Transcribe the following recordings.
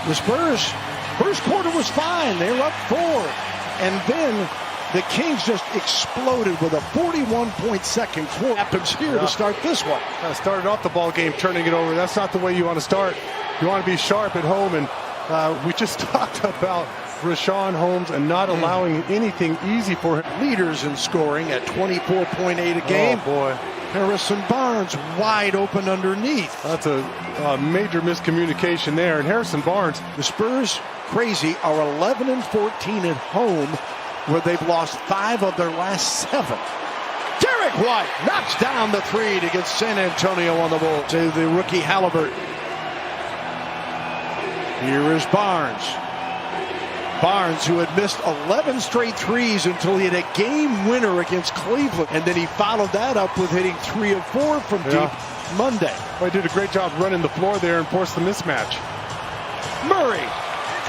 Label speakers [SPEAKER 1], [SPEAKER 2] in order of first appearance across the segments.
[SPEAKER 1] The Spurs, first quarter was fine. They were up 4. And then the Kings just exploded with a 41-point second quarter. Happens here to start this one.
[SPEAKER 2] Started off the ball game, turning it over. That's not the way you want to start. You want to be sharp at home. And we just talked about Richaun Holmes and not allowing anything easy for him.
[SPEAKER 1] Leaders in scoring at 24.8 a game.
[SPEAKER 2] Oh, boy.
[SPEAKER 1] Harrison Barnes wide open underneath.
[SPEAKER 2] That's a major miscommunication there. And Harrison Barnes.
[SPEAKER 1] The Spurs, crazy, are 11-14 at home, where they've lost 5 of their last 7. Derek White knocks down the 3 to get San Antonio on the board. To the rookie Halliburton. Here is Barnes. Barnes, who had missed 11 straight threes until he had a game winner against Cleveland. And then he followed that up with hitting 3 of 4 from deep Monday.
[SPEAKER 2] Well, he did a great job running the floor there and forced the mismatch.
[SPEAKER 1] Murray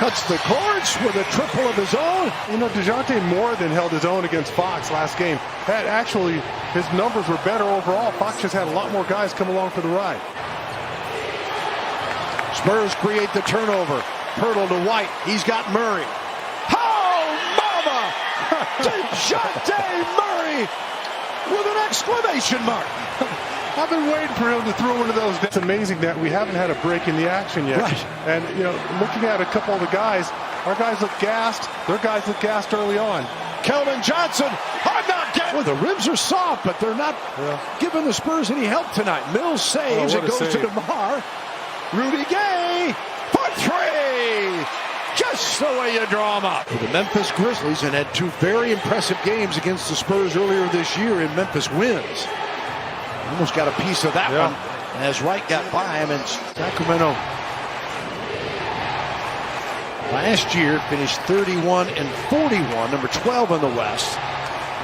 [SPEAKER 1] cuts the cords with a triple of his own.
[SPEAKER 2] You know, DeJounte more than held his own against Fox last game. That actually, his numbers were better overall. Fox just had a lot more guys come along for the ride.
[SPEAKER 1] Spurs create the turnover. Pirtle to White. He's got Murray. Oh, mama! DeJounte Murray with an exclamation mark.
[SPEAKER 2] I've been waiting for him to throw one of those. It's amazing that we haven't had a break in the action yet.
[SPEAKER 1] Right.
[SPEAKER 2] And, you know, looking at a couple of the guys, our guys look gassed. Their guys look gassed early on.
[SPEAKER 1] Keldon Johnson, I'm not getting. Well, the ribs are soft, but they're not giving the Spurs any help tonight. Mills saves. It goes to DeMar. Rudy Gay for 3. Just the way you draw them up. The Memphis Grizzlies and had 2 very impressive games against the Spurs earlier this year, and Memphis wins. Almost got a piece of that one as Wright got by him, and Sacramento last year finished 31-41, number 12 in the West.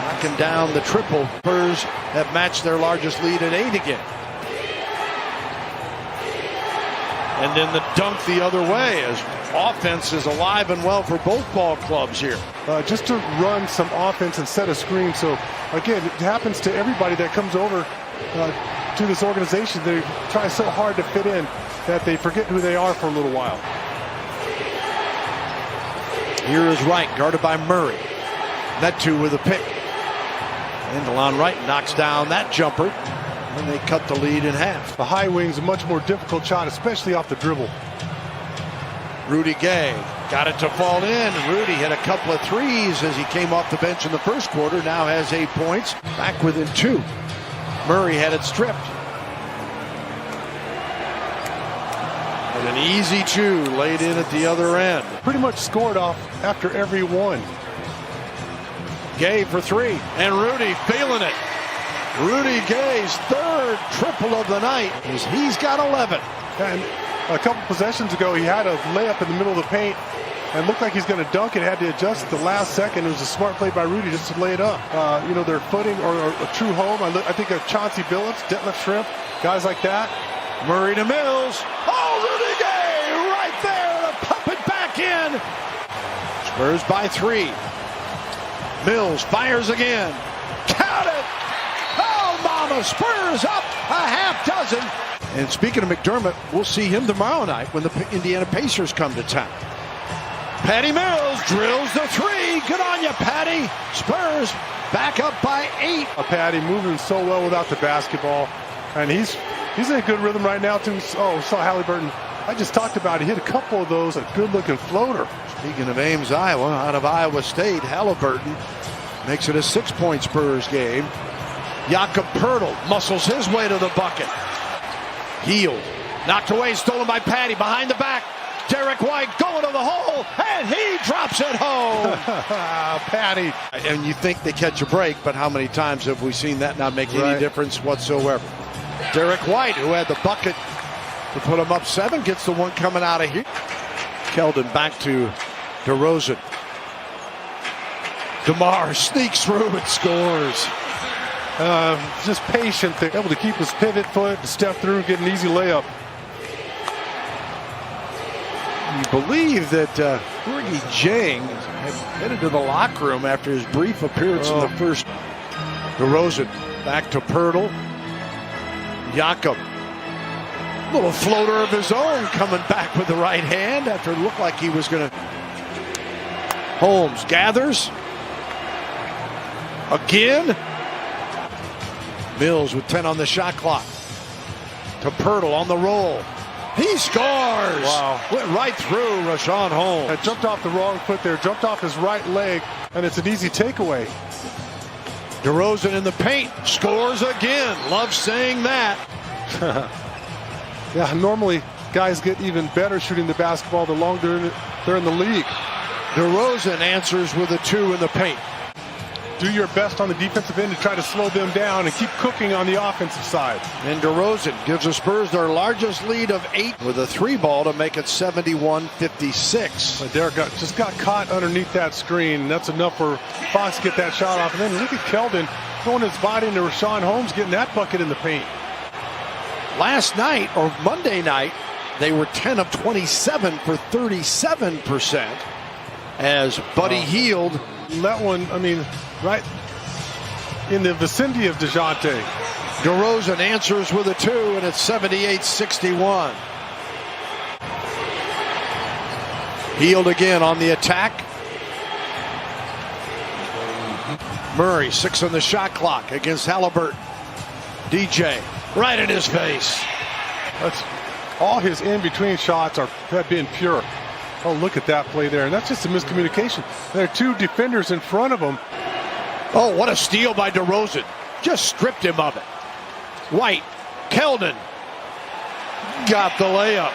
[SPEAKER 1] Knocking down the triple. Spurs have matched their largest lead at 8 again. And then the dunk the other way as offense is alive and well for both ball clubs here.
[SPEAKER 2] Just to run some offense and set a screen. So, again, it happens to everybody that comes over to this organization. They try so hard to fit in that they forget who they are for a little while.
[SPEAKER 1] Here is Wright, guarded by Murray. Metu with a pick. And DeLon Wright knocks down that jumper. And they cut the lead in half.
[SPEAKER 2] The high wing's a much more difficult shot, especially off the dribble.
[SPEAKER 1] Rudy Gay got it to fall in. Rudy hit a couple of threes as he came off the bench in the first quarter. Now has 8 points. Back within 2. Murray had it stripped. And an easy 2 laid in at the other end.
[SPEAKER 2] Pretty much scored off after every one.
[SPEAKER 1] Gay for 3. And Rudy feeling it. Rudy Gay's 3rd triple of the night. He's got 11.
[SPEAKER 2] And a couple possessions ago, he had a layup in the middle of the paint and looked like he's going to dunk it. Had to adjust at the last second. It was a smart play by Rudy just to lay it up. You know, their footing or a true home. I think of Chauncey Billups, Detlef Schrempf, guys like that.
[SPEAKER 1] Murray to Mills. Oh, Rudy Gay right there to pump it back in. Spurs by 3. Mills fires again. Count it. Oh, mama, Spurs up a half dozen. And speaking of McDermott, we'll see him tomorrow night when the Indiana Pacers come to town. Patty Mills drills the 3. Good on you, Patty. Spurs back up by 8.
[SPEAKER 2] Patty moving so well without the basketball. And he's in a good rhythm right now, too. Oh, saw Halliburton. I just talked about it. He hit a couple of those, a good-looking floater.
[SPEAKER 1] Speaking of Ames, Iowa, out of Iowa State, Halliburton makes it a 6-point Spurs game. Jakob Poeltl muscles his way to the bucket. Hield, knocked away, stolen by Patty, behind the back. Derek White going to the hole, and he drops it home.
[SPEAKER 2] Patty.
[SPEAKER 1] And you think they catch a break, but how many times have we seen that not make any difference whatsoever? Derek White, who had the bucket to put him up 7, gets the one coming out of here. Keldon back to DeRozan. DeMar sneaks through and scores.
[SPEAKER 2] Just patient, they're able to keep his pivot foot, to step through, get an easy layup.
[SPEAKER 1] You believe that Gorgie Jang had headed to the locker room after his brief appearance in the first. DeRozan back to Poeltl. Jakob Little floater of his own coming back with the right hand after it looked like he was going to. Holmes gathers. Again. Mills with 10 on the shot clock. To Pirtle on the roll. He scores!
[SPEAKER 2] Wow.
[SPEAKER 1] Went right through Rashawn Holmes.
[SPEAKER 2] It jumped off the wrong foot there, jumped off his right leg, and it's an easy takeaway.
[SPEAKER 1] DeRozan in the paint, scores again. Love saying that.
[SPEAKER 2] Yeah, normally guys get even better shooting the basketball the longer they're in the league.
[SPEAKER 1] DeRozan answers with a 2 in the paint.
[SPEAKER 2] Do your best on the defensive end to try to slow them down and keep cooking on the offensive side.
[SPEAKER 1] And DeRozan gives the Spurs their largest lead of 8 with a 3-ball to make it 71-56.
[SPEAKER 2] But Derek just got caught underneath that screen, and that's enough for Fox to get that shot off. And then look at Keldon throwing his body into Rashawn Holmes, getting that bucket in the paint.
[SPEAKER 1] Last night, or Monday night, they were 10 of 27 for 37%. As Buddy Hield.
[SPEAKER 2] That one, I mean, right in the vicinity of DeJounte.
[SPEAKER 1] DeRozan answers with a 2, and it's 78-61. Hield again on the attack. Murray, 6 on the shot clock against Halliburton. DJ, right in his face.
[SPEAKER 2] That's all his in-between shots have been pure. Oh, look at that play there. And that's just a miscommunication. There are 2 defenders in front of him.
[SPEAKER 1] Oh, what a steal by DeRozan. Just stripped him of it. White, Keldon. Got the layup.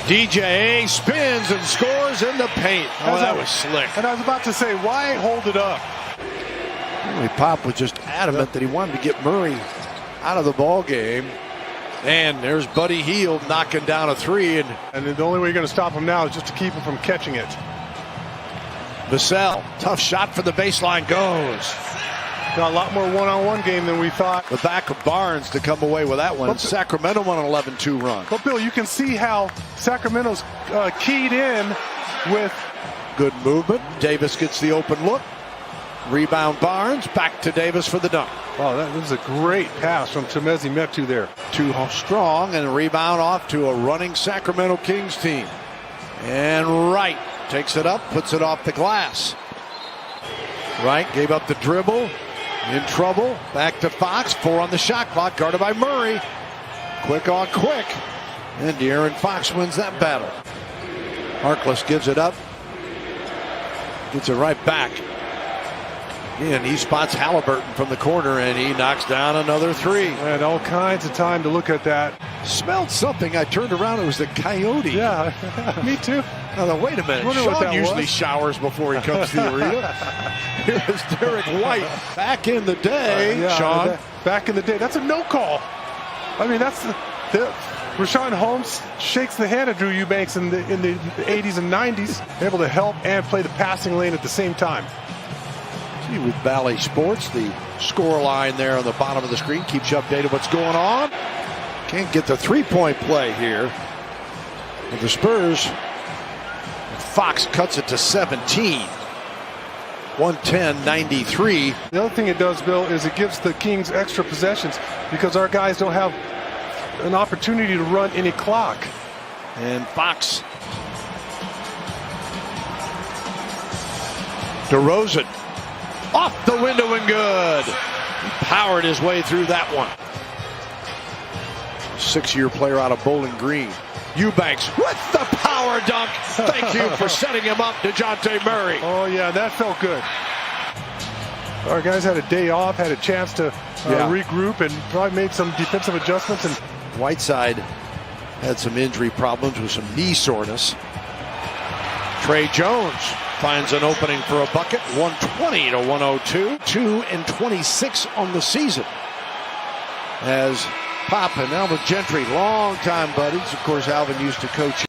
[SPEAKER 1] DJ spins and scores in the paint. Oh, that was slick.
[SPEAKER 2] And I was about to say, why hold it up?
[SPEAKER 1] Pop was just adamant that he wanted to get Murray out of the ball game. And there's Buddy Hield knocking down a 3.
[SPEAKER 2] And the only way you're going to stop him now is just to keep him from catching it.
[SPEAKER 1] Vassell, tough shot for the baseline, goes.
[SPEAKER 2] Got a lot more one-on-one game than we thought.
[SPEAKER 1] The back of Barnes to come away with that one. Sacramento won an 11-2 run.
[SPEAKER 2] But Bill, you can see how Sacramento's keyed in with
[SPEAKER 1] good movement. Davis gets the open look. Rebound Barnes, back to Davis for the dunk.
[SPEAKER 2] Oh, that was a great pass from Chimezie Metu there.
[SPEAKER 1] Too strong, and a rebound off to a running Sacramento Kings team. And Wright takes it up, puts it off the glass. Wright gave up the dribble, in trouble, back to Fox, 4 on the shot clock, guarded by Murray. Quick on quick, and De'Aaron Fox wins that battle. Harkless gives it up, gets it right back. And he spots Halliburton from the corner, and he knocks down another 3.
[SPEAKER 2] And all kinds of time to look at that.
[SPEAKER 1] Smelled something. I turned around. It was the coyote.
[SPEAKER 2] Yeah, me too.
[SPEAKER 1] Now, wait a minute. Sean usually showers before he comes to the arena. Here's Derek White. Back in the day, Sean.
[SPEAKER 2] Back in the day. That's a no call. I mean, that's Rashawn Holmes shakes the hand of Drew Eubanks in the 80s and 90s. Able to help and play the passing lane at the same time.
[SPEAKER 1] With Bally Sports, the score line there on the bottom of the screen keeps you updated what's going on. Can't get the 3-point play here. With the Spurs, Fox cuts it to 17. 110-93.
[SPEAKER 2] The other thing it does, Bill, is it gives the Kings extra possessions because our guys don't have an opportunity to run any clock.
[SPEAKER 1] And Fox. DeRozan. Off the window and good. He powered his way through that one. 6-year player out of Bowling Green. Eubanks with the power dunk. Thank you for setting him up, DeJounte Murray.
[SPEAKER 2] Oh, yeah, that felt good. Our guys had a day off, had a chance to regroup, and probably made some defensive adjustments. And
[SPEAKER 1] Whiteside had some injury problems with some knee soreness. Trey Jones finds an opening for a bucket, 120-102. 2-26 on the season. As Pop and Alvin Gentry, longtime buddies. Of course, Alvin used to coach